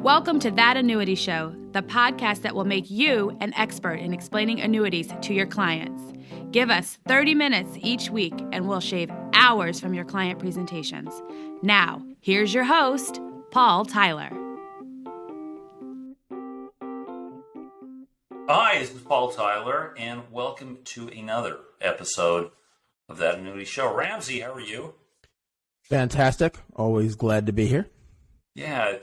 Welcome to That Annuity Show, the podcast that will make you an expert in explaining annuities to your clients. Give us 30 minutes each week and we'll shave hours from your client presentations. Now, here's your host, Paul Tyler. Hi, this is Paul Tyler, and welcome to another episode of That Annuity Show. Ramsey, how are you? Fantastic. Always glad to be here. Yeah,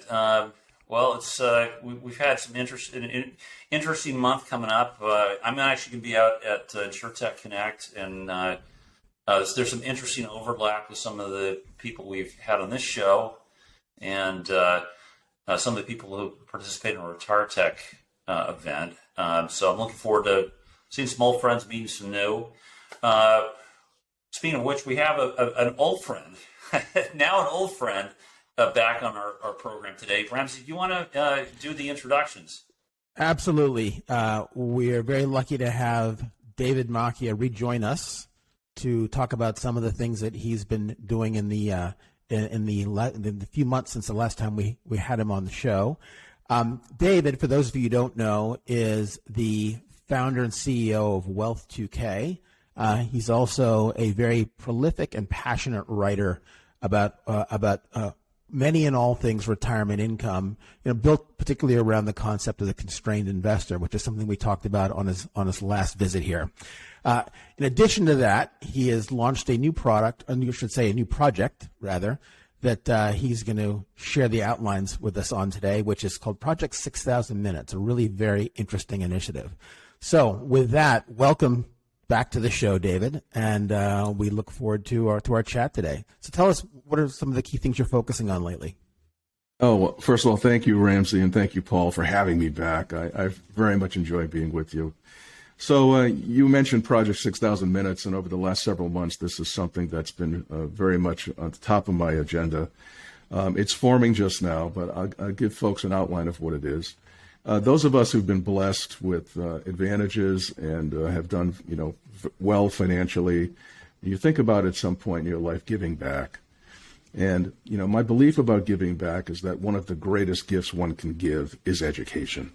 well, it's we've had some interesting month coming up. I'm actually going to be out at InsurTech Connect, and there's some interesting overlap with some of the people we've had on this show, and some of the people who participate in our RetireTech event. So I'm looking forward to seeing some old friends, meeting some new. Speaking of which, we have an old friend, now an old friend, back on our program today. Ramsey, do you want to do the introductions? Absolutely. We are very lucky to have David Macchia rejoin us to talk about some of the things that he's been doing in the few months since the last time we had him on the show. David, for those of you who don't know, is the founder and CEO of Wealth2k. He's also a very prolific and passionate writer about many and all things retirement income, built particularly around the concept of the constrained investor, which is something we talked about on his last visit here. In addition to that, he has launched a new product, a new project, rather, that he's going to share the outlines with us on today, which is called Project 6,000 Minutes, a really very interesting initiative. So with that, welcome back to the show, David, and we look forward to our chat today. So tell us, what are some of the key things you're focusing on lately? Oh, well, first of all, thank you, Ramsey, and thank you, Paul, for having me back. I very much enjoy being with you. So you mentioned Project 6,000 Minutes, and over the last several months, this is something that's been very much on the top of my agenda. It's forming just now, but I'll give folks an outline of what it is. Those of us who've been blessed with advantages and have done, well financially, you think about at some point in your life giving back. And, my belief about giving back is that one of the greatest gifts one can give is education.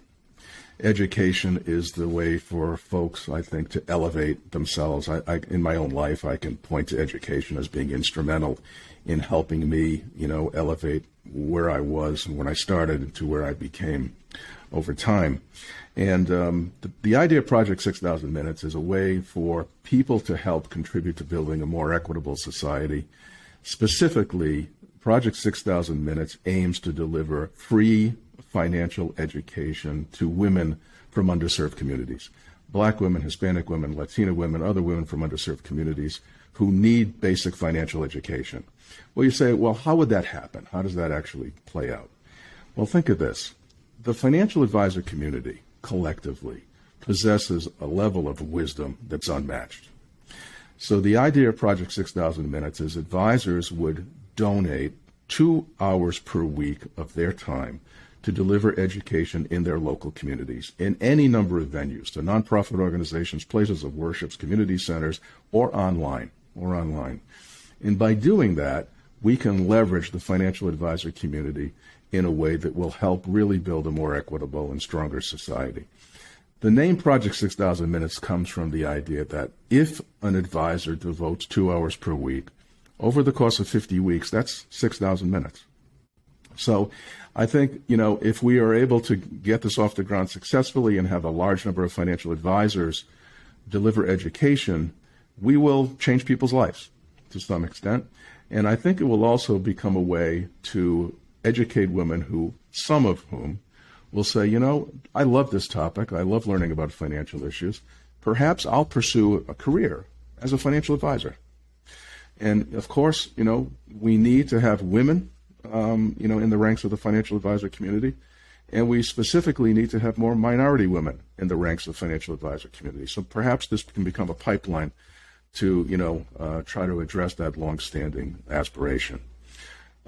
Education is the way for folks, I think, to elevate themselves. In my own life, I can point to education as being instrumental in helping me, elevate where I was when I started to where I became over time. And the idea of Project 6,000 Minutes is a way for people to help contribute to building a more equitable society. Specifically, Project 6,000 Minutes aims to deliver free financial education to women from underserved communities. Black women, Hispanic women, Latina women, other women from underserved communities who need basic financial education. Well, you say, well, how would that happen? How does that actually play out? Well, think of this. The financial advisor community collectively possesses a level of wisdom that's unmatched. So the idea of Project 6,000 Minutes is advisors would donate 2 hours per week of their time to deliver education in their local communities in any number of venues, to nonprofit organizations, places of worship, community centers, or online. And by doing that, we can leverage the financial advisor community in a way that will help really build a more equitable and stronger society. The name Project 6,000 Minutes comes from the idea that if an advisor devotes 2 hours per week, over the course of 50 weeks, that's 6,000 minutes. So I think, if we are able to get this off the ground successfully and have a large number of financial advisors deliver education, we will change people's lives to some extent. And I think it will also become a way to educate women who, some of whom, will say, I love this topic. I love learning about financial issues. Perhaps I'll pursue a career as a financial advisor. And of course, we need to have women, in the ranks of the financial advisor community. And we specifically need to have more minority women in the ranks of the financial advisor community. So perhaps this can become a pipeline to, try to address that longstanding aspiration.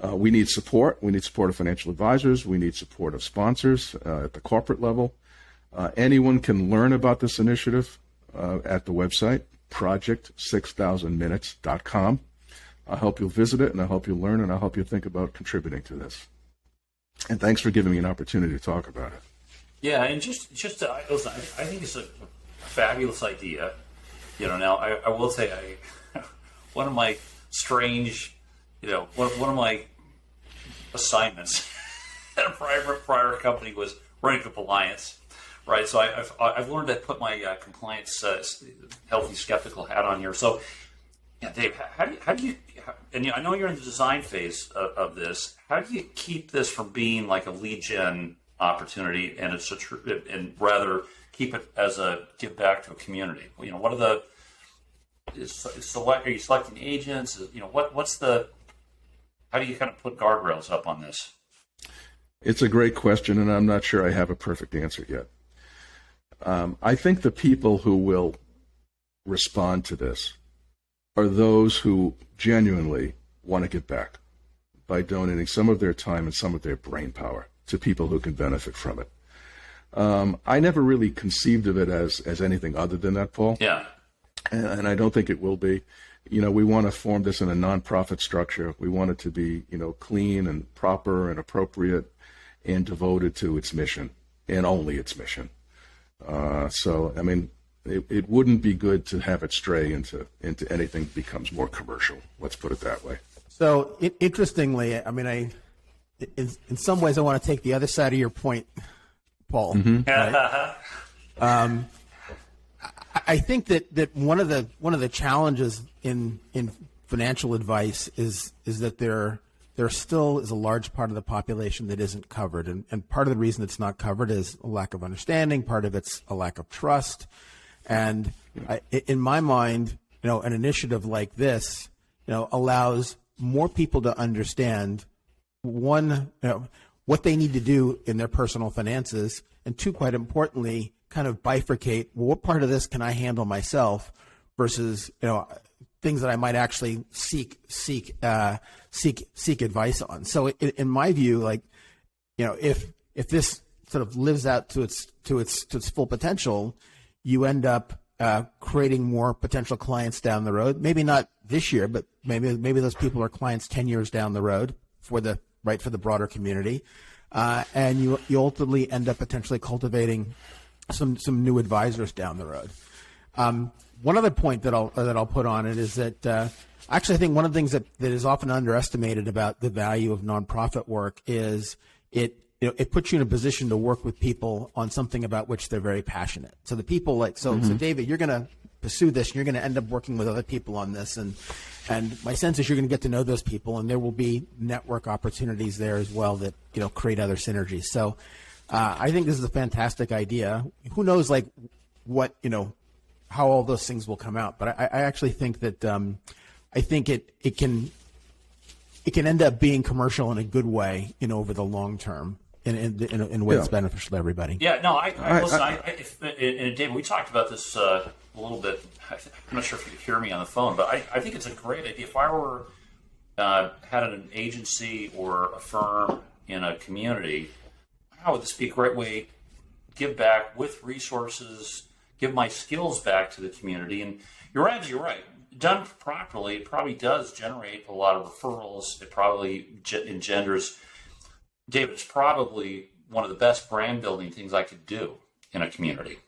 We need support. We need support of financial advisors. We need support of sponsors at the corporate level. Anyone can learn about this initiative at the website, project6000minutes.com. I hope you'll visit it, and I hope you'll learn, and I hope you think about contributing to this. And thanks for giving me an opportunity to talk about it. Yeah, and just listen, I think it's a fabulous idea. Now I will say, one of my strange, one of my assignments at a prior company was running compliance, right? So I've learned to put my compliance healthy skeptical hat on here. So, yeah, Dave, how do you and I know you're in the design phase of this. How do you keep this from being like a lead gen opportunity, and and rather keep it as a give back to a community? What are the are you selecting agents? How do you kind of put guardrails up on this? It's a great question, and I'm not sure I have a perfect answer yet. I think the people who will respond to this are those who genuinely want to give back by donating some of their time and some of their brain power to people who can benefit from it. I never really conceived of it as anything other than that, Paul. Yeah. And I don't think it will be. We want to form this in a nonprofit structure. We want it to be, clean and proper and appropriate and devoted to its mission and only its mission. It wouldn't be good to have it stray into anything that becomes more commercial. Let's put it that way. So interestingly, in some ways, I want to take the other side of your point, Paul. Mm-hmm. Right? I think that one of the challenges in financial advice is that there still is a large part of the population that isn't covered, and part of the reason it's not covered is a lack of understanding. Part of it's a lack of trust, and in my mind, an initiative like this, allows more people to understand one, what they need to do in their personal finances, and two, quite importantly, kind of bifurcate, well, what part of this can I handle myself versus, things that I might actually seek advice on. So in my view, if this sort of lives out to its full potential, you end up creating more potential clients down the road. Maybe not this year, but maybe those people are clients 10 years down the road for the broader community, and you ultimately end up potentially cultivating some new advisors down the road. One other point that I'll put on it is that actually I think one of the things that is often underestimated about the value of nonprofit work is it puts you in a position to work with people on something about which they're very passionate. So the people so David, you're going to pursue this, and you're going to end up working with other people on this, and my sense is you're going to get to know those people, and there will be network opportunities there as well that create other synergies. So I think this is a fantastic idea. Who knows what how all those things will come out, but I actually think that I think it can end up being commercial in a good way over the long term in a way that's beneficial to everybody. Yeah, no, listen. And David, we talked about this a little bit. I'm not sure if you could hear me on the phone, but I think it's a great idea. If I were had an agency or a firm in a community, how would this be a great way to give back with resources, give my skills back to the community? And you're absolutely right. Done properly, it probably does generate a lot of referrals. It probably engenders, David, it's probably one of the best brand building things I could do in a community.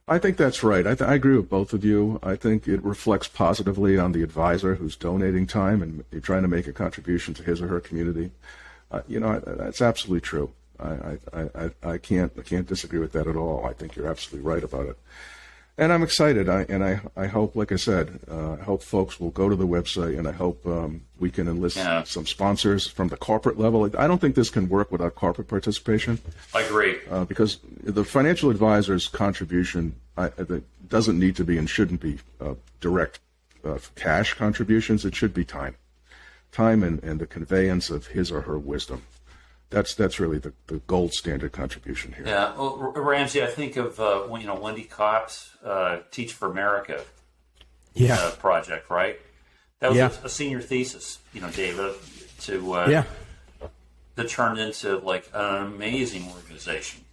I think that's right. I agree with both of you. I think it reflects positively on the advisor who's donating time and trying to make a contribution to his or her community. That's absolutely true. I can't disagree with that at all. I think you're absolutely right about it. And I'm excited. I hope, like I said, I hope folks will go to the website, and I hope we can enlist some sponsors from the corporate level. I don't think this can work without corporate participation. I agree. Because the financial advisor's contribution doesn't need to be and shouldn't be direct cash contributions. It should be time and the conveyance of his or her wisdom. That's really the gold standard contribution here. Yeah, well, Ramsey, I think of Wendy Copp's Teach for America project, right? That was a senior thesis, David, that turned into like an amazing organization.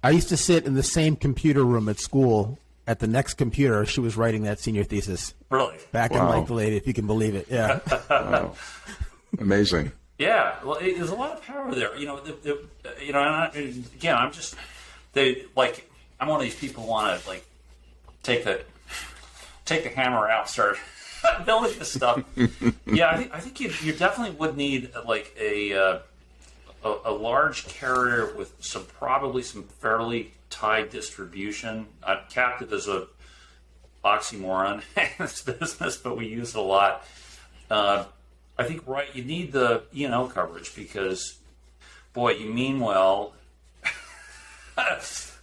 I used to sit in the same computer room at school. At the next computer, she was writing that senior thesis. Really? Back in the late, if you can believe it. Yeah. Wow. Amazing. Yeah, well, there's a lot of power there. And again, I'm one of these people who want to like take the hammer out, start building this stuff. Yeah, I think you definitely would need like a large carrier with probably some fairly tight distribution. Captive is a oxymoron in this business, but we use it a lot. I think you need the E&O coverage because, boy, you mean well,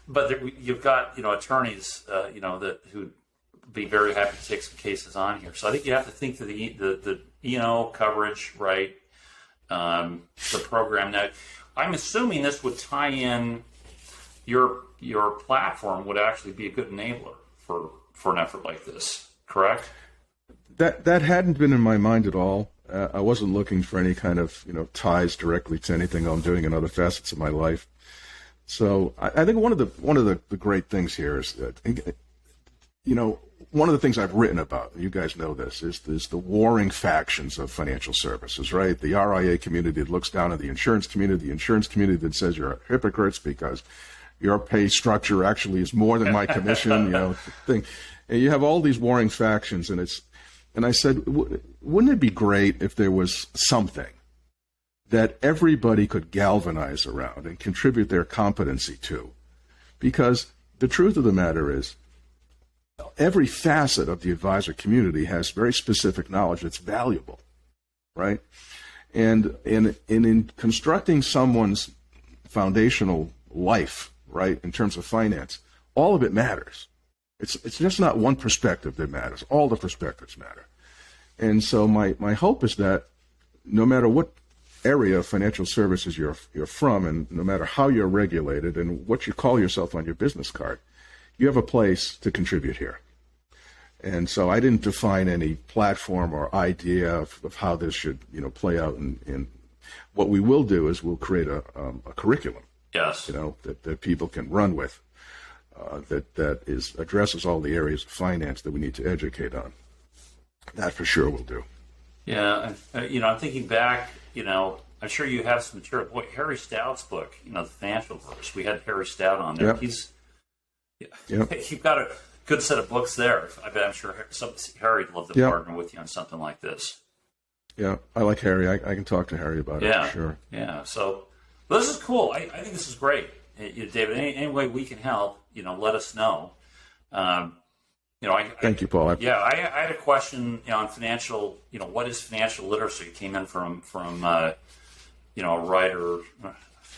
but you've got attorneys who'd be very happy to take some cases on here. So I think you have to think of the E&O coverage, right? The program. Now, I'm assuming this would tie in your platform would actually be a good enabler for an effort like this, correct? That hadn't been in my mind at all. I wasn't looking for any kind of ties directly to anything I'm doing in other facets of my life. So I think one of the great things here is that one of the things I've written about, you guys know this, is the warring factions of financial services, right? The RIA community that looks down at the insurance community that says you're hypocrites because your pay structure actually is more than my commission, thing. And you have all these warring factions, and I said, wouldn't it be great if there was something that everybody could galvanize around and contribute their competency to? Because the truth of the matter is, every facet of the advisor community has very specific knowledge that's valuable, right? And in constructing someone's foundational life, right, in terms of finance, all of it matters. It's just not one perspective that matters. All the perspectives matter. And so my hope is that no matter what area of financial services you're from, and no matter how you're regulated and what you call yourself on your business card, you have a place to contribute here. And so I didn't define any platform or idea of how this should play out. And what we will do is we'll create a curriculum, yes, that people can run with. That addresses all the areas of finance that we need to educate on. That for sure will do. Yeah, I'm thinking back. I'm sure you have some material. Boy, Harry Stout's book, the Financial Verse. We had Harry Stout on there. Yep. You've got a good set of books there. I'm sure Harry'd love to partner with you on something like this. Yeah, I like Harry. I can talk to Harry about it for sure. Yeah. So this is cool. I think this is great. David, any way we can help, let us know. Thank you, Paul. I had a question on financial. What is financial literacy? It came in from a writer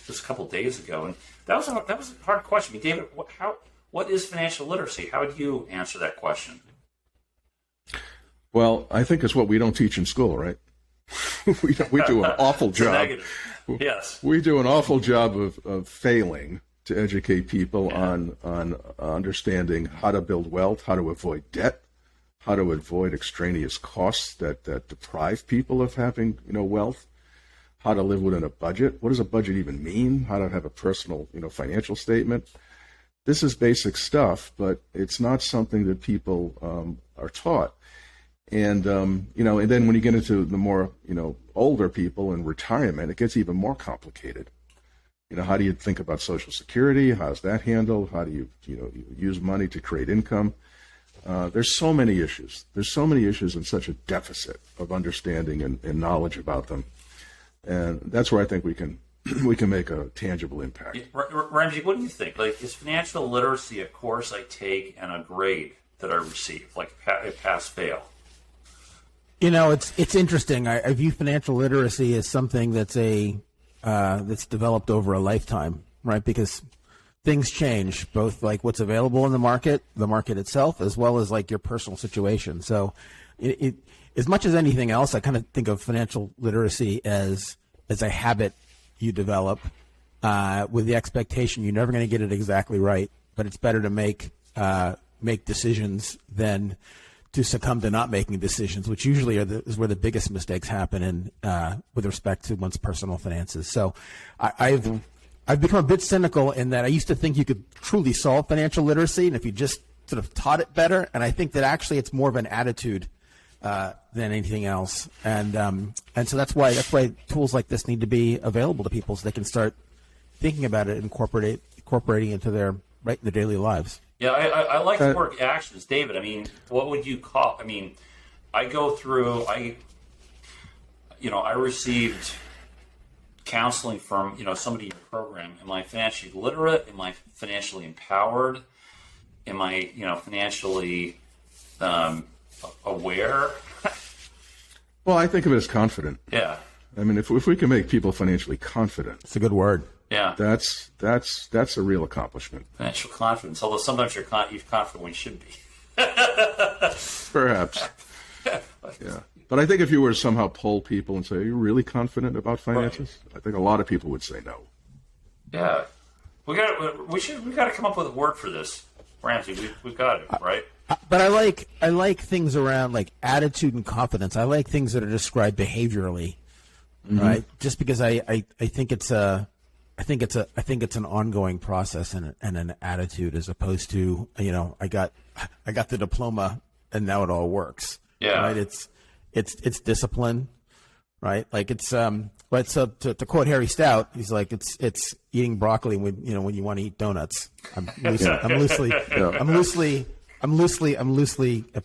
just a couple of days ago, and that was a hard question. David, what is financial literacy? How do you answer that question? Well, I think it's what we don't teach in school, right? we do an awful job. Yes, we do an awful job of failing to educate people on understanding how to build wealth, how to avoid debt, how to avoid extraneous costs that deprive people of having wealth, how to live within a budget. What does a budget even mean? How to have a personal financial statement. This is basic stuff, but it's not something that people are taught. And and then when you get into the more older people in retirement, it gets even more complicated. How do you think about Social Security? How's that handled? How do you use money to create income? There's so many issues. There's so many issues and such a deficit of understanding and knowledge about them. And that's where I think we can make a tangible impact. Ramsey, what do you think? Like, is financial literacy a course I take and a grade that I receive, like a pass-fail? It's interesting. I view financial literacy as something that's that's developed over a lifetime, right? Because things change, both like what's available in the market itself, as well as like your personal situation. So it as much as anything else, I kind of think of financial literacy as a habit you develop with the expectation you're never going to get it exactly right, but it's better to make decisions than to succumb to not making decisions, which usually is where the biggest mistakes happen with respect to one's personal finances. So I've become a bit cynical in that I used to think you could truly solve financial literacy, and if you just sort of taught it better, and I think that actually it's more of an attitude than anything else, and so that's why tools like this need to be available to people so they can start thinking about it and incorporating into their daily lives. Yeah, I like the word actions, David. I mean, what would you call? I mean, I go through. I received counseling from somebody in your program. Am I financially literate? Am I financially empowered? Am I financially aware? Well, I think of it as confident. Yeah. I mean, if we can make people financially confident, it's a good word. Yeah. That's a real accomplishment. Financial confidence, although sometimes you're confident when you should be. Perhaps. Yeah. But I think if you were to somehow poll people and say, "Are you really confident about finances?" Right. I think a lot of people would say no. Yeah. We got to come up with a word for this, Ramsey. We've got it, right? But I like things around like attitude and confidence. I like things that are described behaviorally, right? Just because I think it's an ongoing process and an attitude as opposed to I got the diploma and now it all works. Yeah. Right. It's discipline, right? Like it's right. So to quote Harry Stout, he's like it's eating broccoli when you want to eat donuts. I'm loosely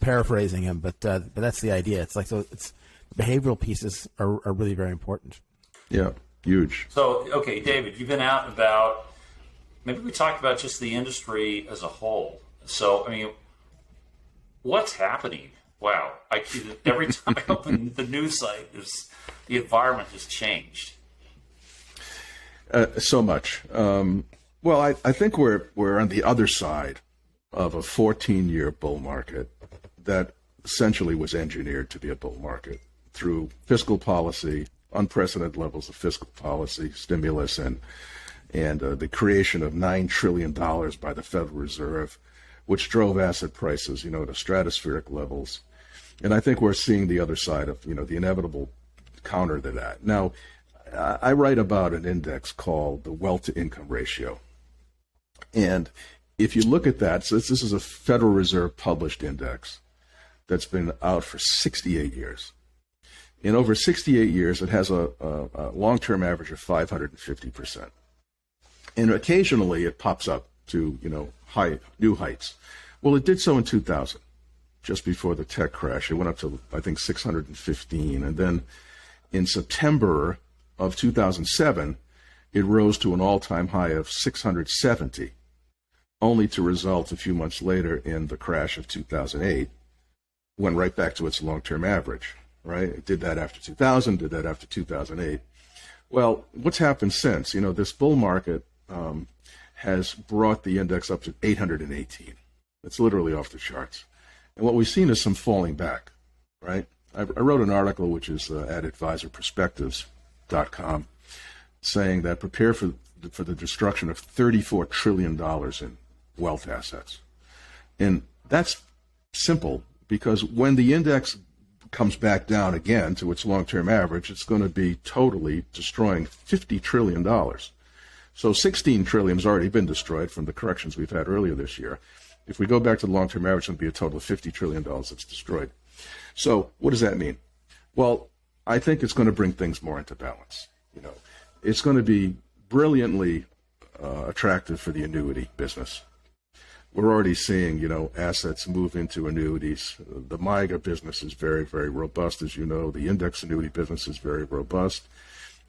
paraphrasing him, but that's the idea. It's like it's behavioral pieces are really very important. Yeah, huge. So okay, David, you've been out and about. Maybe we talked about just the industry as a whole. So I mean, what's happening? Wow, every time I open the news site, the environment has changed. So much. Well, I think we're on the other side of a 14-year bull market that essentially was engineered to be a bull market through fiscal policy, unprecedented levels of fiscal policy, stimulus, and the creation of $9 trillion by the Federal Reserve, which drove asset prices, to stratospheric levels. And I think we're seeing the other side of, the inevitable counter to that. Now, I write about an index called the wealth-to-income ratio. And if you look at that, so this is a Federal Reserve published index that's been out for 68 years. In over 68 years, it has a long-term average of 550%. And occasionally it pops up to, new heights. Well, it did so in 2000. Just before the tech crash. It went up to, I think, 615. And then in September of 2007, it rose to an all-time high of 670, only to result a few months later in the crash of 2008, went right back to its long-term average, right? It did that after 2000, did that after 2008. Well, what's happened since? This bull market has brought the index up to 818. It's literally off the charts. And what we've seen is some falling back, right? I wrote an article, which is at advisorperspectives.com, saying that prepare for the destruction of $34 trillion in wealth assets. And that's simple because when the index comes back down again to its long-term average, it's going to be totally destroying $50 trillion. So $16 trillion has already been destroyed from the corrections we've had earlier this year. If we go back to the long-term average, it's going to be a total of $50 trillion that's destroyed. So what does that mean? Well, I think it's going to bring things more into balance. It's going to be brilliantly attractive for the annuity business. We're already seeing, assets move into annuities. The MYGA business is very, very robust, as you know. The index annuity business is very robust.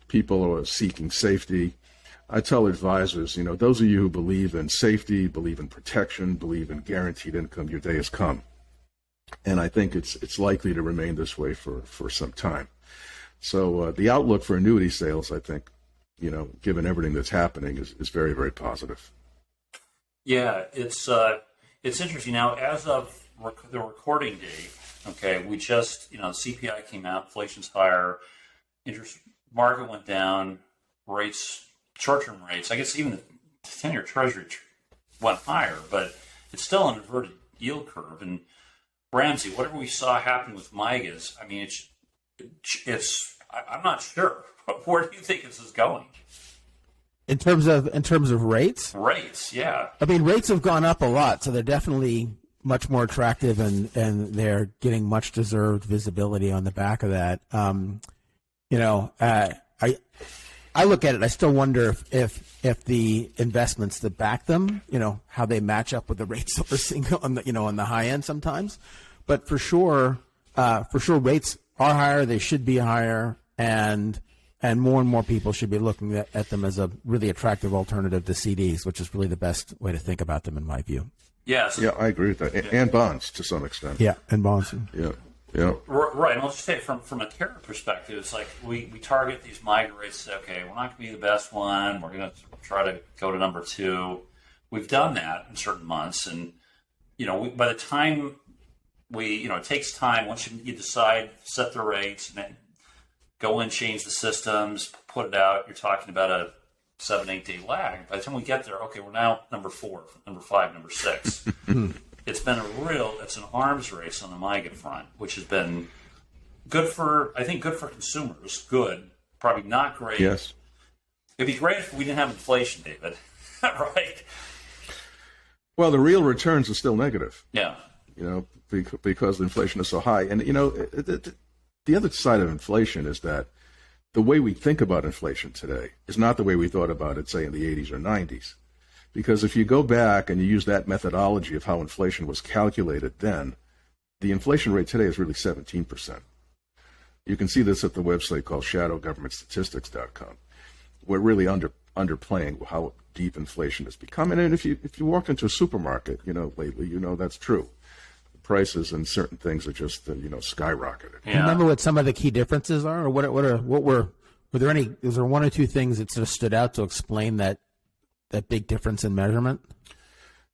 People are seeking safety. I tell advisors, those of you who believe in safety, believe in protection, believe in guaranteed income, your day has come. And I think it's likely to remain this way for some time. So the outlook for annuity sales, I think, given everything that's happening, is very, very positive. Yeah, it's interesting. Now, as of the recording date, okay, we just, CPI came out, inflation's higher, interest market went down, rates, short-term rates, I guess even the 10-year Treasury went higher, but it's still an inverted yield curve. And Ramsey, whatever we saw happen with MYGAs, I mean, I'm not sure. Where do you think this is going? In terms of rates? Rates, yeah. I mean, rates have gone up a lot, so they're definitely much more attractive, and they're getting much deserved visibility on the back of that. I look at it. I still wonder if the investments that back them, how they match up with the rates that we're seeing on the high end sometimes. But for sure, rates are higher. They should be higher, and more and more people should be looking at them as a really attractive alternative to CDs, which is really the best way to think about them, in my view. Yes. Yeah, I agree with that, and bonds to some extent. Yeah, and bonds. Yeah. Yeah. Right. And I'll just say from a carrier perspective, it's like we target these MIGA rates. Say, okay, we're not going to be the best one. We're going to try to go to number 2. We've done that in certain months, and by the time it takes time. Once you decide, set the rates, and then go in, change the systems, put it out. You're talking about a 7-8 day lag. By the time we get there, okay, we're now number 4, number 5, number 6. It's been it's an arms race on the MIGA front, which has been good for consumers. Good, probably not great. Yes. It'd be great if we didn't have inflation, David. Right? Well, the real returns are still negative. Yeah. Because the inflation is so high. And, the other side of inflation is that the way we think about inflation today is not the way we thought about it, say, in the 80s or 90s. Because if you go back and you use that methodology of how inflation was calculated then, the inflation rate today is really 17%. You can see this at the website called shadowgovernmentstatistics.com. We're really underplaying how deep inflation has become. And if you walked into a supermarket, lately, that's true. The prices and certain things are just, skyrocketed. Yeah. Remember what some of the key differences are, or were there any? Is there one or two things that sort of stood out to explain that big difference in measurement?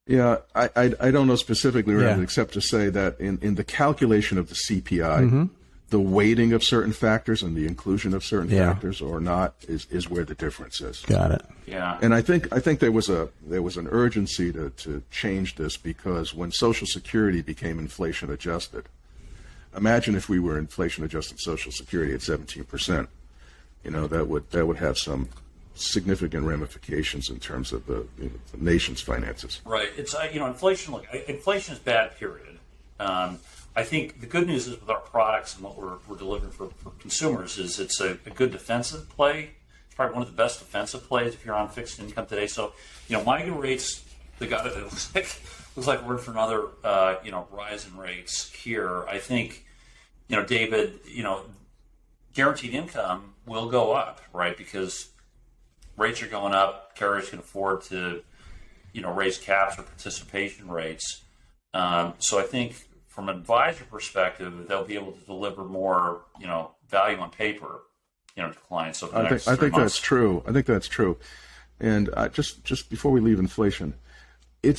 Yeah, I don't know specifically, except to say that in the calculation of the CPI, mm-hmm. the weighting of certain factors and the inclusion of certain factors or not is where the difference is. Got it. Yeah. And I think there was an urgency to change this, because when Social Security became inflation adjusted, imagine if we were inflation adjusted Social Security at 17%. That would have some significant ramifications in terms of the nation's finances. Right. It's inflation. Look, inflation is bad. Period. I think the good news is with our products and what we're delivering for consumers is it's a good defensive play. It's probably one of the best defensive plays if you're on fixed income today. So MIGA rates, it looks like we're in for another rise in rates here. I think David, guaranteed income will go up, right? Because rates are going up. Carriers can afford to, raise caps or participation rates. So I think from an advisor perspective, they'll be able to deliver more, value on paper, to clients. So I think that's true. I think that's true. And just before we leave inflation, I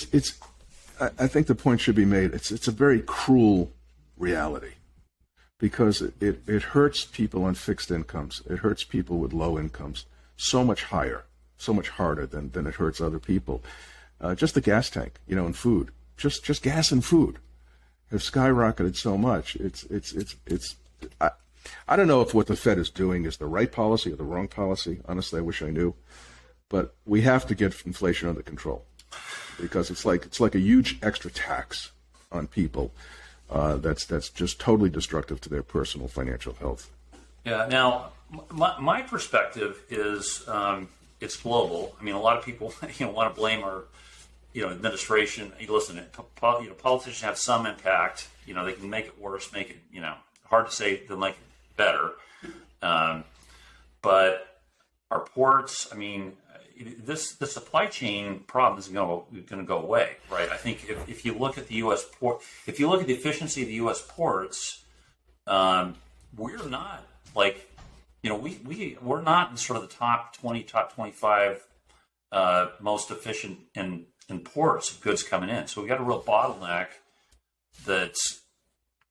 think the point should be made. It's a very cruel reality, because it hurts people on fixed incomes. It hurts people with low incomes so much harder than it hurts other people. Just the gas tank, and food, just gas and food have skyrocketed so much. I don't know if what the Fed is doing is the right policy or the wrong policy. Honestly, I wish I knew, but we have to get inflation under control, because it's like a huge extra tax on people that's just totally destructive to their personal financial health. Yeah. Now, my perspective is it's global. I mean, a lot of people want to blame our administration. Listen, politicians have some impact. They can make it worse, make it hard to say they'll make it better. But our ports, I mean, the supply chain problem isn't going to go away, right? I think if you look at the U.S. port, if you look at the efficiency of the U.S. ports, we're not like. We're not in sort of the top 20, top 25 most efficient in ports of goods coming in. So we've got a real bottleneck that's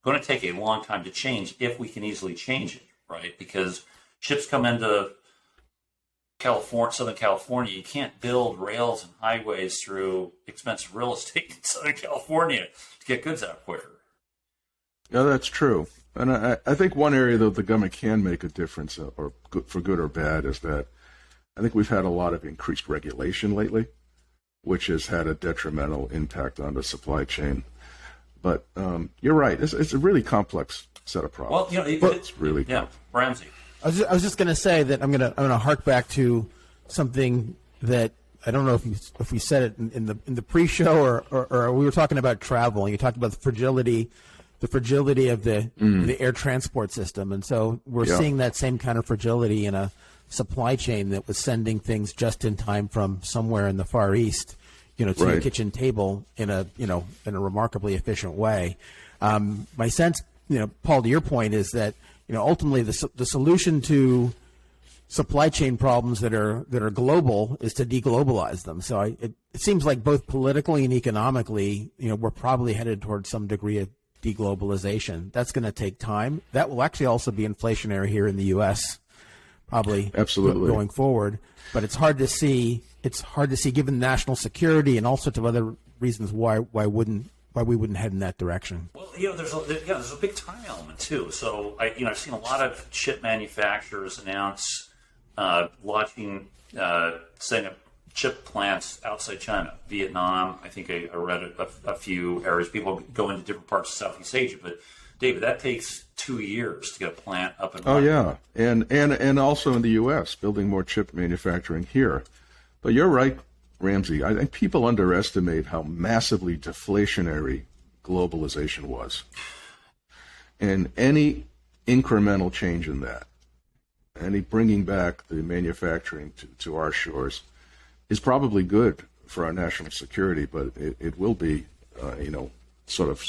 going to take a long time to change if we can easily change it, right? Because ships come into Southern California. You can't build rails and highways through expensive real estate in Southern California to get goods out quicker. Yeah, that's true. And I think one area that the government can make a difference, or for good or bad, is that I think we've had a lot of increased regulation lately, which has had a detrimental impact on the supply chain. But you're right. It's a really complex set of problems. Well, it's really Ramsey. I was just going to say that I'm going to hark back to something that I don't know if we said it in the pre-show or we were talking about travel, and you talked about the fragility of the air transport system, and so we're seeing that same kind of fragility in a supply chain that was sending things just in time from somewhere in the Far East, to your kitchen table in a remarkably efficient way. My sense, Paul, to your point, is that ultimately the solution to supply chain problems that are global is to deglobalize them. So it seems like both politically and economically, we're probably headed towards some degree of deglobalization. That's going to take time. That will actually also be inflationary here in the U.S. probably absolutely going forward. But it's hard to see. It's hard to see, given national security and all sorts of other reasons, why we wouldn't head in that direction. Well, there's a big time element too. So I've seen a lot of chip manufacturers announce launching, setting up chip plants outside China, Vietnam. I think I read a few areas. People go into different parts of Southeast Asia, but David, that takes 2 years to get a plant up and running. Oh yeah, and also in the U.S., building more chip manufacturing here. But you're right, Ramsey. I think people underestimate how massively deflationary globalization was, and any incremental change in that, any bringing back the manufacturing to our shores, is probably good for our national security, but it will be, sort of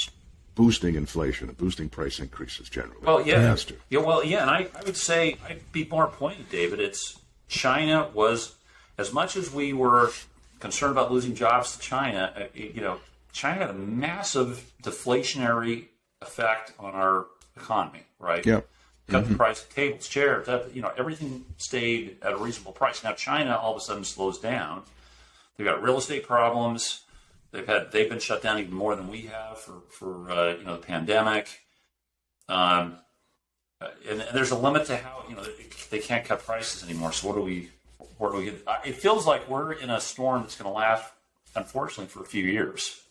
boosting inflation and boosting price increases generally. Well, yeah. It has to. Yeah, and I would say, I'd be more pointed, David. It's China was, as much as we were concerned about losing jobs to China, China had a massive deflationary effect on our economy, right? Yep. Cut the price of tables, chairs, everything stayed at a reasonable price. Now China all of a sudden slows down. They've got real estate problems. They've been shut down even more than we have for the pandemic. And there's a limit to how they can't cut prices anymore. So where do we get? It feels like we're in a storm that's going to last, unfortunately, for a few years.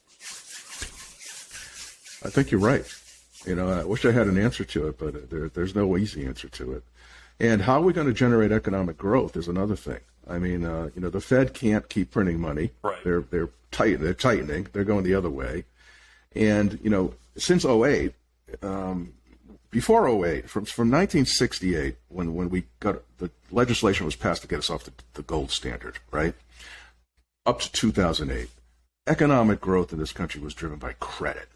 I think you're right. I wish I had an answer to it, but there's no easy answer to it. And how are we going to generate economic growth is another thing. I mean, the Fed can't keep printing money. Right. They're tightening. They're going the other way. And since 2008, before 2008, from 1968, when we got the legislation was passed to get us off the gold standard, right, up to 2008, economic growth in this country was driven by credit.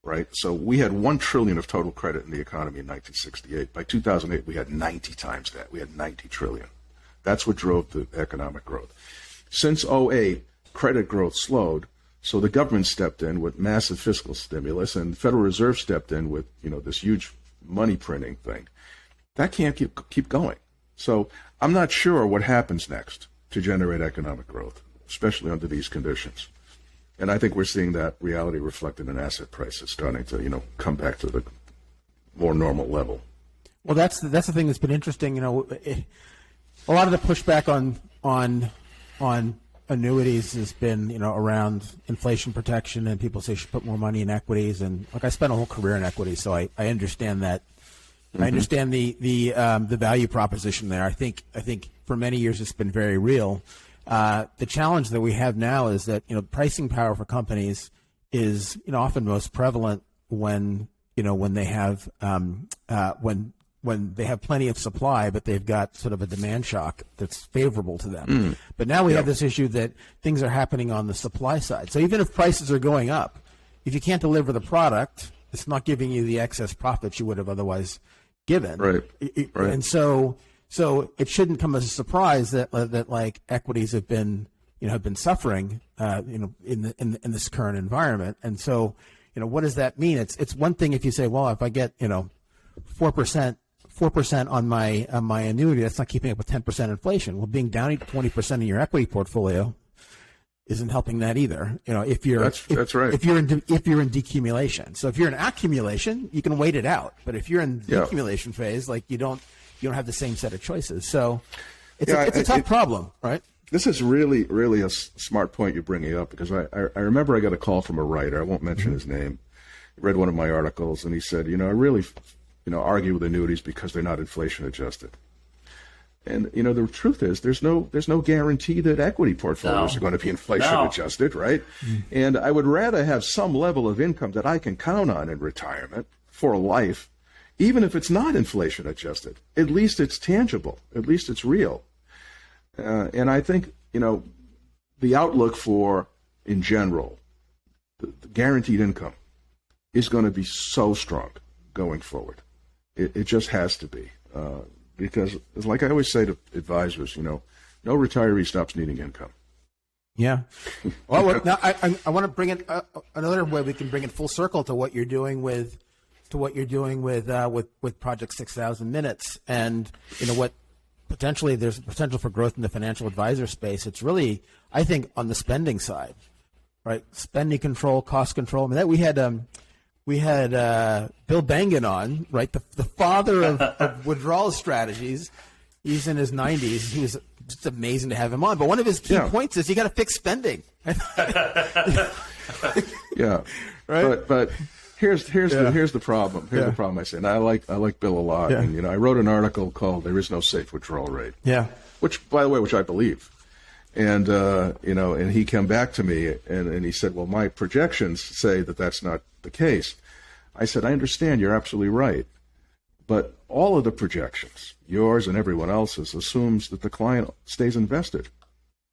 Right, so we had $1 trillion of total credit in the economy in 1968. By 2008, we had 90 times that. We had 90 trillion. That's what drove the economic growth. Since 2008, credit growth slowed, so the government stepped in with massive fiscal stimulus, and the Federal Reserve stepped in with this huge money printing thing. That can't keep going. So I'm not sure what happens next to generate economic growth, especially under these conditions. And I think we're seeing that reality reflected in asset prices starting to, come back to the more normal level. Well, that's the thing that's been interesting. A lot of the pushback on annuities has been, around inflation protection, and people say you should put more money in equities. And I spent a whole career in equities, so I understand that. Mm-hmm. I understand the value proposition there. I think for many years it's been very real. The challenge that we have now is that pricing power for companies is often most prevalent when they have when they have plenty of supply, but they've got sort of a demand shock that's favorable to them. But now we have this issue that things are happening on the supply side. So even if prices are going up, if you can't deliver the product, it's not giving you the excess profits you would have otherwise given. Right. And so it shouldn't come as a surprise that like equities have been suffering in this current environment. And so what does that mean? It's one thing if you say, well, if I get 4% on my annuity, that's not keeping up with 10% inflation. Well, being down 20% in your equity portfolio isn't helping that either. If you're that's right. If you're in decumulation. So if you're in accumulation, you can wait it out. But if you're in decumulation phase, like you don't have the same set of choices. So it's a tough problem, right? This is really, really a smart point you're bringing up, because I remember I got a call from a writer. I won't mention his name. read one of my articles, and he said, I really, argue with annuities because they're not inflation adjusted. And, the truth is there's no guarantee that equity portfolios are going to be inflation adjusted, right? And I would rather have some level of income that I can count on in retirement for life, even if it's not inflation adjusted. At least it's tangible. At least it's real. And I think, the outlook for, in general, the guaranteed income is going to be so strong going forward. It just has to be. Because, like I always say to advisors, no retiree stops needing income. Yeah. Well, now I want to bring it another way we can bring it full circle to what you're doing with Project 6,000 Minutes, and what potentially there's potential for growth in the financial advisor space. It's really, I think, on the spending side, right? Spending control, cost control. I mean, we had Bill Bengen on, right? The father of withdrawal strategies. He's in his 90s. He was just amazing to have him on. But one of his key points is you got to fix spending. Yeah, right. But here's the problem. Here's the problem. I say, and I like Bill a lot. Yeah. And I wrote an article called "There Is No Safe Withdrawal Rate." Yeah. Which, by the way, I believe. And and he came back to me and he said, well, my projections say that that's not the case. I said, I understand, you're absolutely right. But all of the projections, yours and everyone else's, assumes that the client stays invested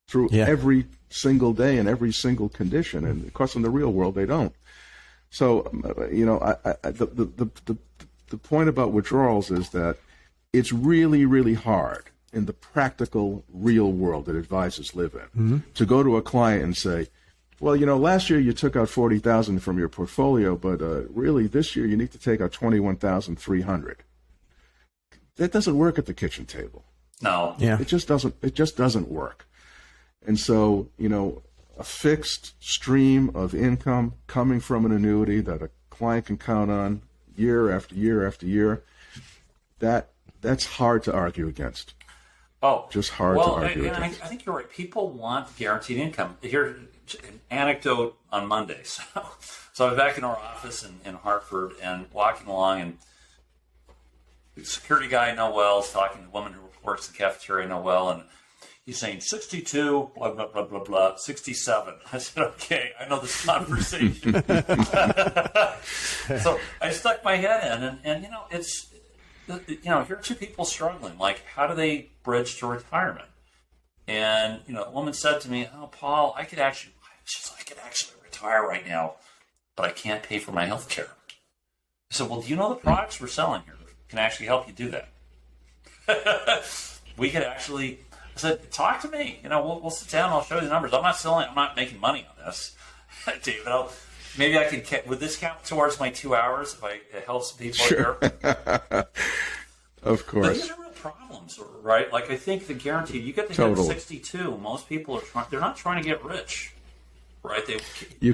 through every single day and every single condition. And of course, in the real world, they don't. So, the point about withdrawals is that it's really, really hard in the practical, real world that advisors live in, to go to a client and say, well, last year you took out $40,000 from your portfolio, but really this year you need to take out $21,300. That doesn't work at the kitchen table. No. Yeah. It just doesn't work. And so, a fixed stream of income coming from an annuity that a client can count on year after year after year, that's hard to argue against. Oh, just hard to argue against. I think you're right. People want guaranteed income. Here's an anecdote on Monday. So I was back in our office in Hartford and walking along, and the security guy I know well is talking to the woman who works in the cafeteria I know well, and he's saying 62, blah, blah, blah, blah, blah, 67. I said, okay, I know this conversation. So I stuck my head in, and it's, here are two people struggling. Like, how do they bridge to retirement? And, a woman said to me, oh, Paul, I could actually retire right now, but I can't pay for my health care. I said, well, do you know the products we're selling here can actually help you do that? We could actually, I said, talk to me. We'll sit down and I'll show you the numbers. I'm not making money on this. David, maybe I could, would this count towards my 2 hours if it helps people Sure. here? Of course. But these are real problems, right? Like, I think the guaranteed, you get to hit 62. Most people they're not trying to get rich, right? You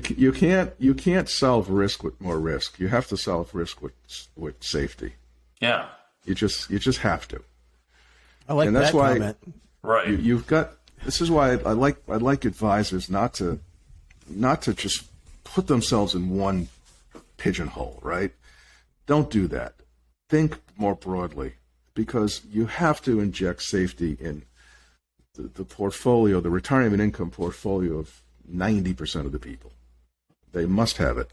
can't solve risk with more risk. You have to solve risk with safety. Yeah. You just have to. I like and that's that why comment. Right. You've got. This is why I like advisors not to just put themselves in one pigeonhole. Right. Don't do that. Think more broadly, because you have to inject safety in the portfolio, the retirement income portfolio of 90% of the people. They must have it.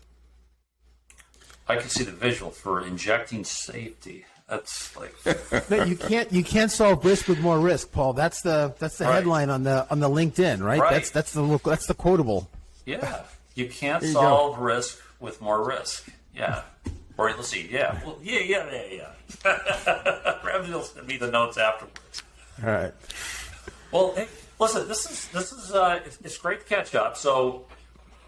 I can see the visual for injecting safety. That's like No, you can't solve risk with more risk, Paul. That's the headline on the LinkedIn, right? Right. That's the quotable. Yeah, you can't solve risk with more risk. Yeah, or let's see. Yeah, well, yeah. Ramsey will send me the notes afterwards. All right. Well, hey, listen, this is it's great to catch up. So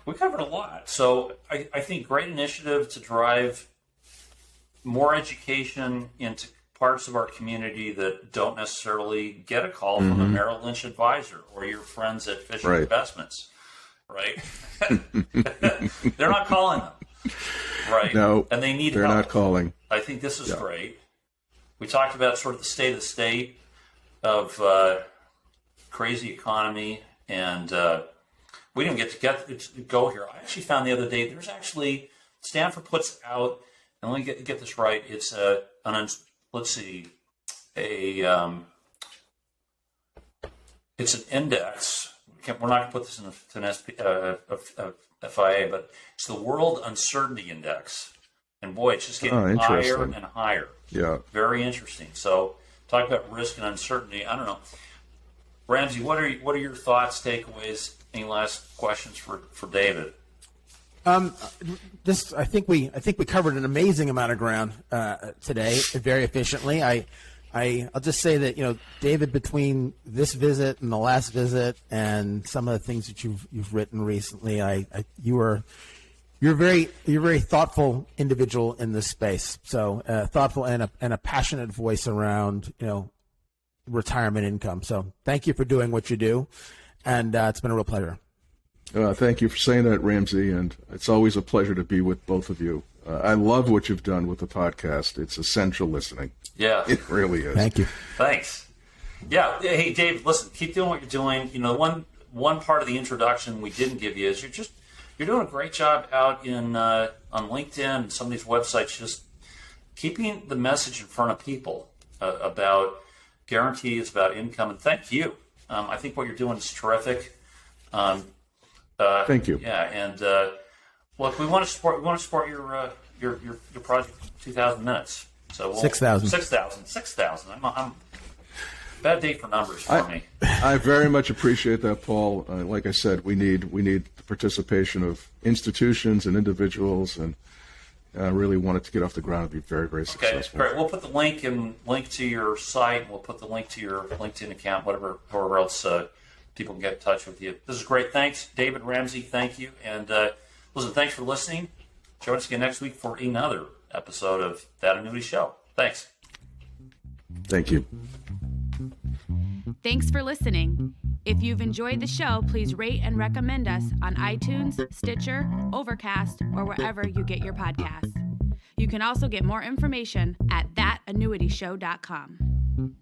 we covered a lot. So I think great initiative to drive more education into parts of our community that don't necessarily get a call from a Merrill Lynch advisor or your friends at Fisher Investments, right? They're not calling them, right? No, and they need they're help. not calling. I think this is great. We talked about sort of the state of crazy economy, and we didn't get to go here. I actually found the other day there's actually Stanford puts out, and let me get this right. It's it's an index. We're not going to put this in an FIA, but it's the World Uncertainty Index. And boy, it's just getting higher and higher. Yeah. Very interesting. So talk about risk and uncertainty. I don't know. Ramsey, what are your thoughts, takeaways? Any last questions for David? I think we covered an amazing amount of ground today, very efficiently. I'll just say that David, between this visit and the last visit and some of the things that you've written recently, you're a very thoughtful individual in this space. So thoughtful and a passionate voice around retirement income. So thank you for doing what you do, and it's been a real pleasure. Thank you for saying that, Ramsey, and it's always a pleasure to be with both of you. I love what you've done with the podcast. It's essential listening. Yeah. It really is. Thank you. Thanks. Yeah. Hey, Dave, listen, keep doing what you're doing. One part of the introduction we didn't give you is you're doing a great job out on LinkedIn and some of these websites, just keeping the message in front of people about guarantees, about income, and thank you. I think what you're doing is terrific. Thank you. Yeah, and look, we want to support your project, 2,000 minutes. So 6,000. 6,000. I'm bad day for numbers for me. I very much appreciate that, Paul. Like I said, we need the participation of institutions and individuals, and I really want it to get off the ground and be very, very successful. Okay, great. We'll put the link to your site, and we'll put the link to your LinkedIn account, whatever else people can get in touch with you. This is great. Thanks, David, Ramsey. Thank you. And listen, thanks for listening. Join us again next week for another episode of That Annuity Show. Thanks. Thank you. Thanks for listening. If you've enjoyed the show, please rate and recommend us on iTunes, Stitcher, Overcast, or wherever you get your podcasts. You can also get more information at thatannuityshow.com.